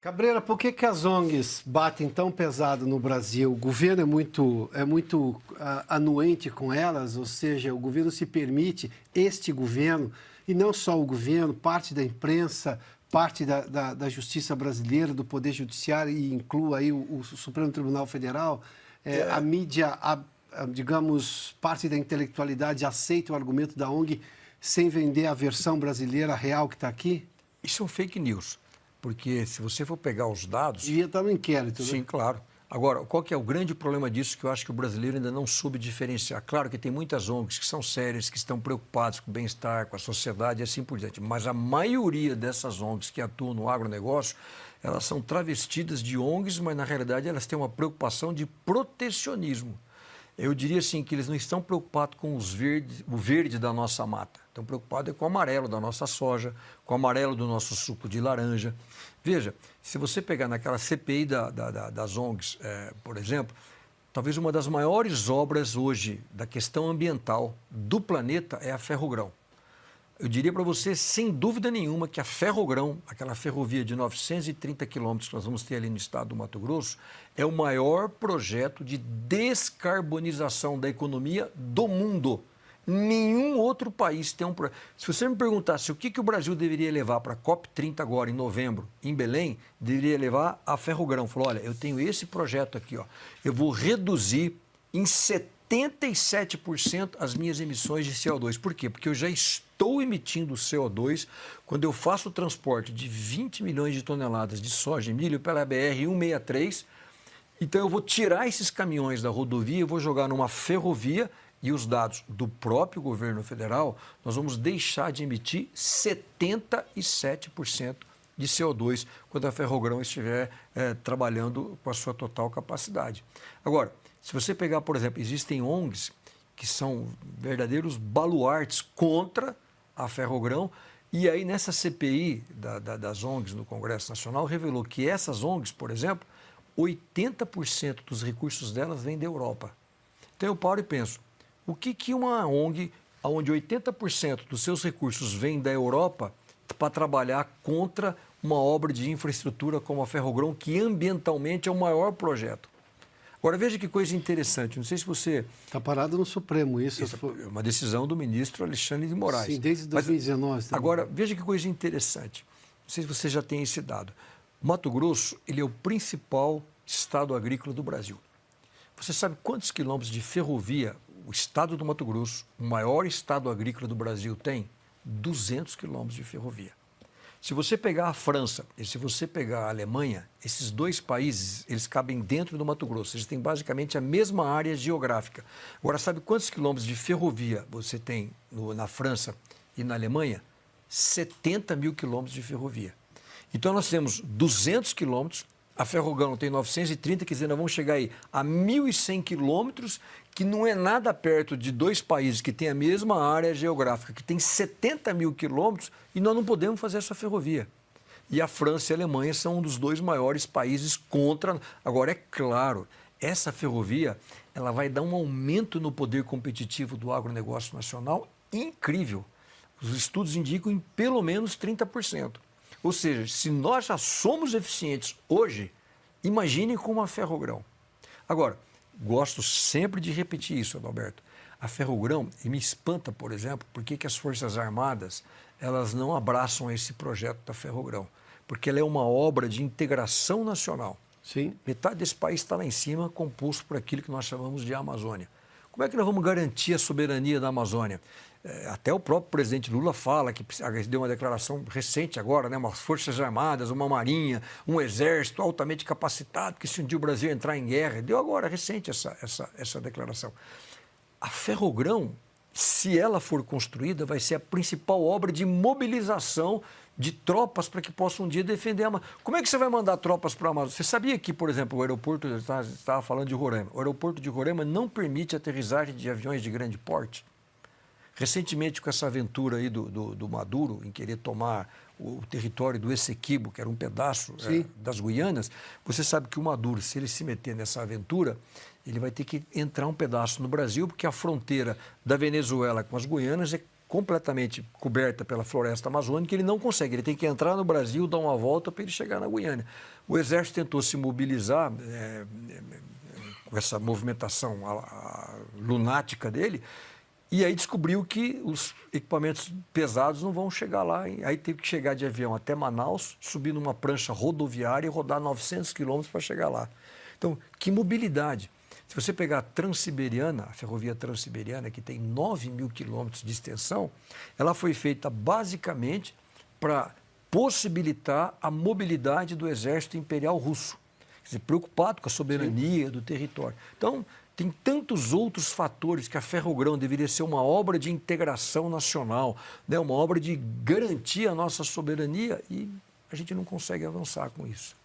Cabreira, por que as ONGs batem tão pesado no Brasil? O governo é muito anuente com elas, ou seja, o governo se permite, este governo, e não só o governo, parte da imprensa, parte da justiça brasileira, do Poder Judiciário, e inclua aí o Supremo Tribunal Federal, a mídia, digamos, parte da intelectualidade aceita o argumento da ONG sem vender a versão brasileira real que está aqui? Isso é um fake news, porque se você for pegar os dados... Devia estar no inquérito, né? Sim, claro. Agora, qual que é o grande problema disso que eu acho que o brasileiro ainda não soube diferenciar? Claro que tem muitas ONGs que são sérias, que estão preocupadas com o bem-estar, com a sociedade e assim por diante, mas a maioria dessas ONGs que atuam no agronegócio, elas são travestidas de ONGs, mas na realidade elas têm uma preocupação de protecionismo. Eu diria assim que eles não estão preocupados com o verde da nossa mata, estão preocupados com o amarelo da nossa soja, com o amarelo do nosso suco de laranja. Veja, se você pegar naquela CPI das ONGs, por exemplo, talvez uma das maiores obras hoje da questão ambiental do planeta é a Ferrogrão. Eu diria para você, sem dúvida nenhuma, que a Ferrogrão, aquela ferrovia de 930 quilômetros que nós vamos ter ali no estado do Mato Grosso, é o maior projeto de descarbonização da economia do mundo. Nenhum outro país tem um projeto. Se você me perguntasse o que o Brasil deveria levar para a COP30 agora, em novembro, em Belém, deveria levar a Ferrogrão. Falou, olha, eu tenho esse projeto aqui, ó, eu vou reduzir em 77% as minhas emissões de CO2. Por quê? Porque eu já estou emitindo CO2 quando eu faço o transporte de 20 milhões de toneladas de soja e milho pela BR-163. Então, eu vou tirar esses caminhões da rodovia, eu vou jogar numa ferrovia e os dados do próprio governo federal, nós vamos deixar de emitir 77% de CO2 quando a Ferrogrão estiver trabalhando com a sua total capacidade. Agora, se você pegar, por exemplo, existem ONGs que são verdadeiros baluartes contra a Ferrogrão, e aí nessa CPI das ONGs no Congresso Nacional revelou que essas ONGs, por exemplo, 80% dos recursos delas vêm da Europa. Então eu paro e penso, o que uma ONG, onde 80% dos seus recursos vêm da Europa, para trabalhar contra uma obra de infraestrutura como a Ferrogrão, que ambientalmente é o maior projeto? Agora, veja que coisa interessante, não sei se você... Está parado no Supremo, isso é uma decisão do ministro Alexandre de Moraes. Sim, desde 2019. Mas, agora, veja que coisa interessante, não sei se você já tem esse dado. Mato Grosso, ele é o principal estado agrícola do Brasil. Você sabe quantos quilômetros de ferrovia o estado do Mato Grosso, o maior estado agrícola do Brasil, tem? 200 quilômetros de ferrovia. Se você pegar a França e se você pegar a Alemanha, esses dois países, eles cabem dentro do Mato Grosso. Eles têm basicamente a mesma área geográfica. Agora, sabe quantos quilômetros de ferrovia você tem na França e na Alemanha? 70 mil quilômetros de ferrovia. Então, nós temos 200 quilômetros, a Ferrogrão tem 930, quer dizer, nós vamos chegar aí a 1.100 quilômetros, que não é nada perto de dois países que têm a mesma área geográfica, que tem 70 mil quilômetros, e nós não podemos fazer essa ferrovia. E a França e a Alemanha são um dos dois maiores países contra. Agora, é claro, essa ferrovia ela vai dar um aumento no poder competitivo do agronegócio nacional incrível. Os estudos indicam em pelo menos 30%. Ou seja, se nós já somos eficientes hoje, imagine com uma Ferrogrão. Agora, gosto sempre de repetir isso, Adalberto. A Ferrogrão, e me espanta, por exemplo, por que as Forças Armadas elas não abraçam esse projeto da Ferrogrão? Porque ela é uma obra de integração nacional. Sim. Metade desse país está lá em cima, composto por aquilo que nós chamamos de Amazônia. Como é que nós vamos garantir a soberania da Amazônia? Até o próprio presidente Lula fala, que deu uma declaração recente agora, né, umas Forças Armadas, uma Marinha, um Exército altamente capacitado, que se um dia o Brasil entrar em guerra, deu agora recente essa declaração. A Ferrogrão, se ela for construída, vai ser a principal obra de mobilização de tropas para que possam um dia defender a Amazônia. Como é que você vai mandar tropas para a Amazônia? Você sabia que, por exemplo, o aeroporto, eu estava falando de Roraima, o aeroporto de Roraima não permite aterrissagem de aviões de grande porte? Recentemente, com essa aventura aí do Maduro, em querer tomar o território do Essequibo, que era um pedaço das Guianas, você sabe que o Maduro, se ele se meter nessa aventura, ele vai ter que entrar um pedaço no Brasil, porque a fronteira da Venezuela com as Guianas é completamente coberta pela floresta amazônica, ele não consegue. Ele tem que entrar no Brasil, dar uma volta para ele chegar na Guiana. O Exército tentou se mobilizar com essa movimentação lunática dele, e aí descobriu que os equipamentos pesados não vão chegar lá. Aí teve que chegar de avião até Manaus, subir numa prancha rodoviária e rodar 900 quilômetros para chegar lá. Então, que mobilidade! Se você pegar a Transiberiana, a ferrovia Transiberiana, que tem 9.000 quilômetros de extensão, ela foi feita basicamente para possibilitar a mobilidade do exército imperial russo, quer dizer, preocupado com a soberania do território. Então, tem tantos outros fatores que a Ferrogrão deveria ser uma obra de integração nacional, né? Uma obra de garantir a nossa soberania, e a gente não consegue avançar com isso.